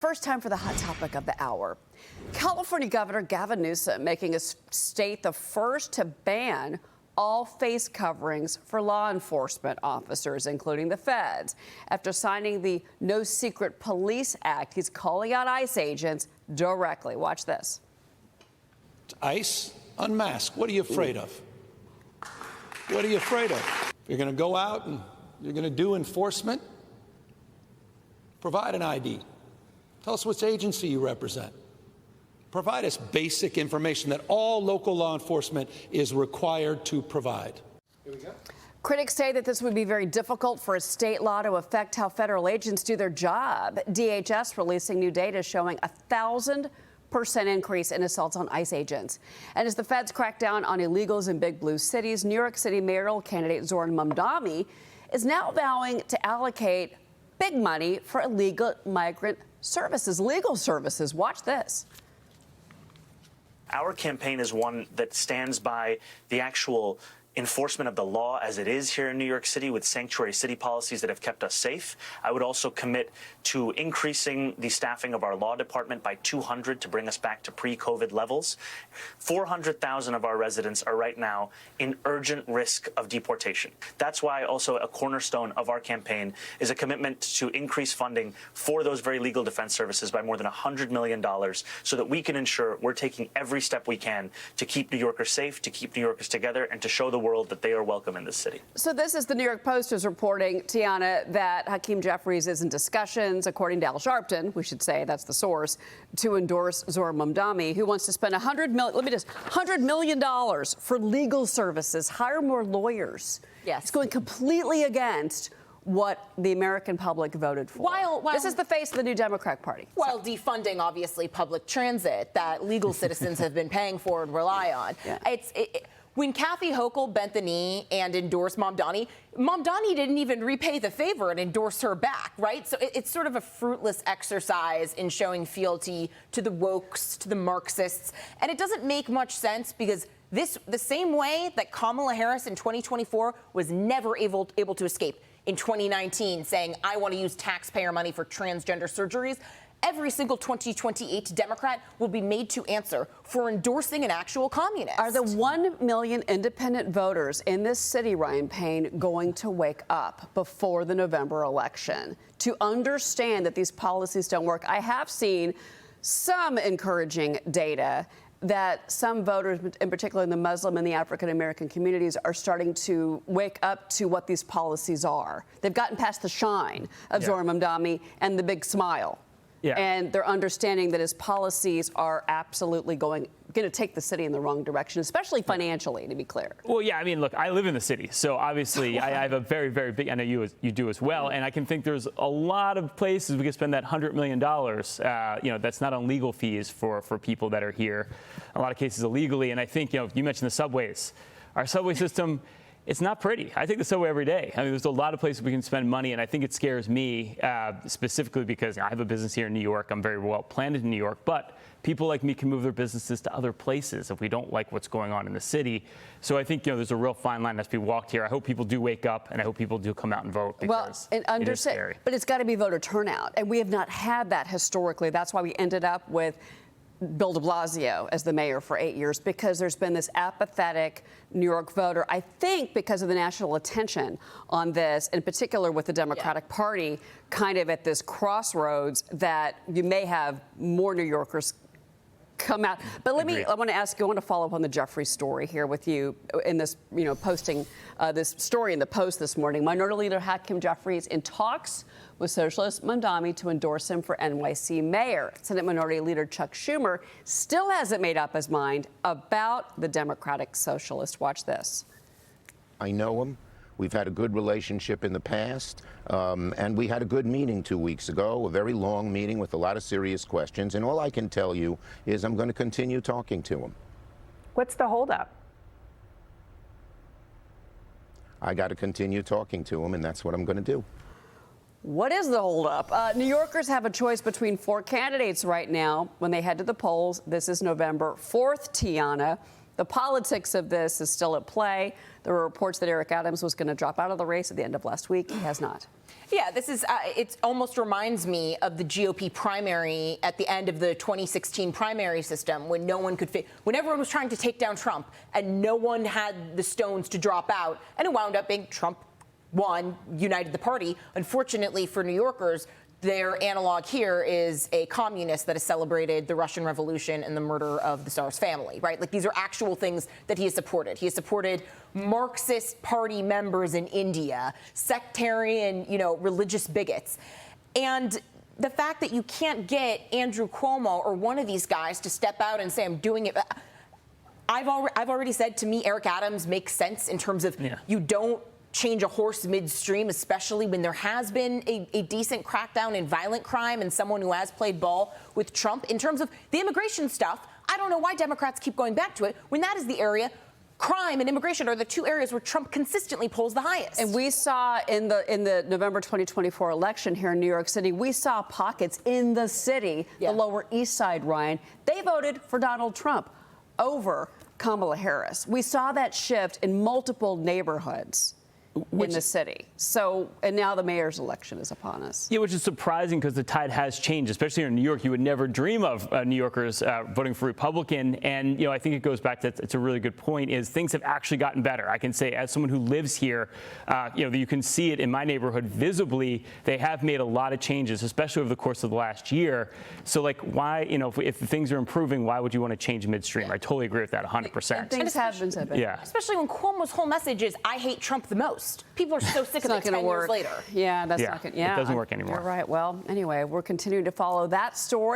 First time for the hot topic of the hour. California Governor Gavin Newsom making his state the first to ban all face coverings for law enforcement officers, including the feds. After signing the No Secret Police Act, he's calling out ICE agents directly. Watch this. ICE, unmask. What are you afraid of? What are you afraid of? You're going to go out and you're going to do enforcement? Provide an ID. Tell us which agency you represent. Provide us basic information that all local law enforcement is required to provide. Here we go. Critics say that this would be very difficult for a state law to affect how federal agents do their job. DHS releasing new data showing 1,000% increase in assaults on ICE agents. And as the feds crack down on illegals in big blue cities, New York City mayoral candidate Zohran Mamdani is now vowing to allocate big money for illegal migrant services, legal services. Watch this. Our campaign is one that stands by the actual enforcement of the law as it is here in New York City, with sanctuary city policies that have kept us safe. I would also commit to increasing the staffing of our law department by 200 to bring us back to pre-COVID levels. 400,000 of our residents are right now in urgent risk of deportation. That's why also a cornerstone of our campaign is a commitment to increase funding for those very legal defense services by more than $100 million so that we can ensure we're taking every step we can to keep New Yorkers safe, to keep New Yorkers together, and to show the world that they are welcome in this city. So this is the New York Post is reporting, Tiana, that Hakeem Jeffries is in discussions, according to Al Sharpton, we should say that's the source, to endorse Zohran Mamdani, who wants to spend $100 million for legal services, hire more lawyers. Yes. It's going completely against what the American public voted for. While this is the face of the new Democratic Party. While defunding, obviously, public transit that legal citizens have been paying for and rely on. Yeah. When Kathy Hochul bent the knee and endorsed Mamdani, Mamdani didn't even repay the favor and endorse her back, right? So it's sort of a fruitless exercise in showing fealty to the wokes, to the Marxists. And it doesn't make much sense because the same way that Kamala Harris in 2024 was never able to escape in 2019, saying, I want to use taxpayer money for transgender surgeries, every single 2028 Democrat will be made to answer for endorsing an actual communist. Are the 1 million independent voters in this city, Ryan Payne, going to wake up before the November election to understand that these policies don't work? I have seen some encouraging data that some voters, in particular in the Muslim and the African-American communities, are starting to wake up to what these policies are. They've gotten past the shine of Zohran Mamdani and the big smile. Yeah. And they're understanding that his policies are absolutely going to take the city in the wrong direction, especially financially, to be clear. Well, yeah, I mean, look, I live in the city, so obviously I have a very, very big, I know you do as well, and I can think there's a lot of places we could spend that $100 million, that's not on legal fees for people that are here, a lot of cases illegally, and I think, you mentioned the subways. Our subway system, it's not pretty. I take the subway every day. I mean, there's a lot of places we can spend money, and I think it scares me specifically because I have a business here in New York. I'm very well planted in New York, but people like me can move their businesses to other places if we don't like what's going on in the city. So I think, there's a real fine line that's to be walked here. I hope people do wake up, and I hope people do come out and vote because it is scary. But it's got to be voter turnout, and we have not had that historically. That's why we ended up with Bill de Blasio as the mayor for 8 years, because there's been this apathetic New York voter, I think because of the national attention on this, in particular with the Democratic Party, kind of at this crossroads that you may have more New Yorkers come out. But I want to ask you, I want to follow up on the Jeffrey story here with you in this, posting this story in the Post this morning. Minority Leader Hakeem Jeffries in talks with Socialist Mamdani to endorse him for NYC mayor. Senate Minority Leader Chuck Schumer still hasn't made up his mind about the Democratic Socialist. Watch this. I know him. We've had a good relationship in the past, and we had a good meeting 2 weeks ago, a very long meeting with a lot of serious questions, and all I can tell you is I'm going to continue talking to him. What's the holdup? I got to continue talking to him, and that's what I'm going to do. What is the holdup? New Yorkers have a choice between 4 candidates right now when they head to the polls. This is November 4th, Tiana. The politics of this is still at play. There were reports that Eric Adams was going to drop out of the race at the end of last week. He has not. Yeah, this is, it almost reminds me of the GOP primary at the end of the 2016 primary system when no one could when everyone was trying to take down Trump and no one had the stones to drop out, and it wound up being Trump won, united the party. Unfortunately for New Yorkers, their analog here is a communist that has celebrated the Russian Revolution and the murder of the Tsar's family, right? Like, these are actual things that he has supported. He has supported Marxist party members in India, sectarian, religious bigots. And the fact that you can't get Andrew Cuomo or one of these guys to step out and say, I'm doing it. I've already said, to me, Eric Adams makes sense in terms of you don't change a horse midstream, especially when there has been a decent crackdown in violent crime and someone who has played ball with Trump. In terms of the immigration stuff, I don't know why Democrats keep going back to it when that is the area. Crime and immigration are the two areas where Trump consistently polls the highest. And we saw in the November 2024 election here in New York City, we saw pockets in the city, the Lower East Side, Ryan. They voted for Donald Trump over Kamala Harris. We saw that shift in multiple neighborhoods in the city. So, and now the mayor's election is upon us. Yeah, which is surprising because the tide has changed, especially here in New York. You would never dream of New Yorkers voting for Republican. And, I think it goes back to, it's a really good point, is things have actually gotten better. I can say, as someone who lives here, you can see it in my neighborhood visibly. They have made a lot of changes, especially over the course of the last year. So, like, why, if things are improving, why would you want to change midstream? I totally agree with that 100%. And things have been said. Yeah. Especially when Cuomo's whole message is, I hate Trump the most. People are so sick of it 10 years later. Yeah, that's not going to. Yeah, it doesn't work anymore. You're right. Well, anyway, we're continuing to follow that story.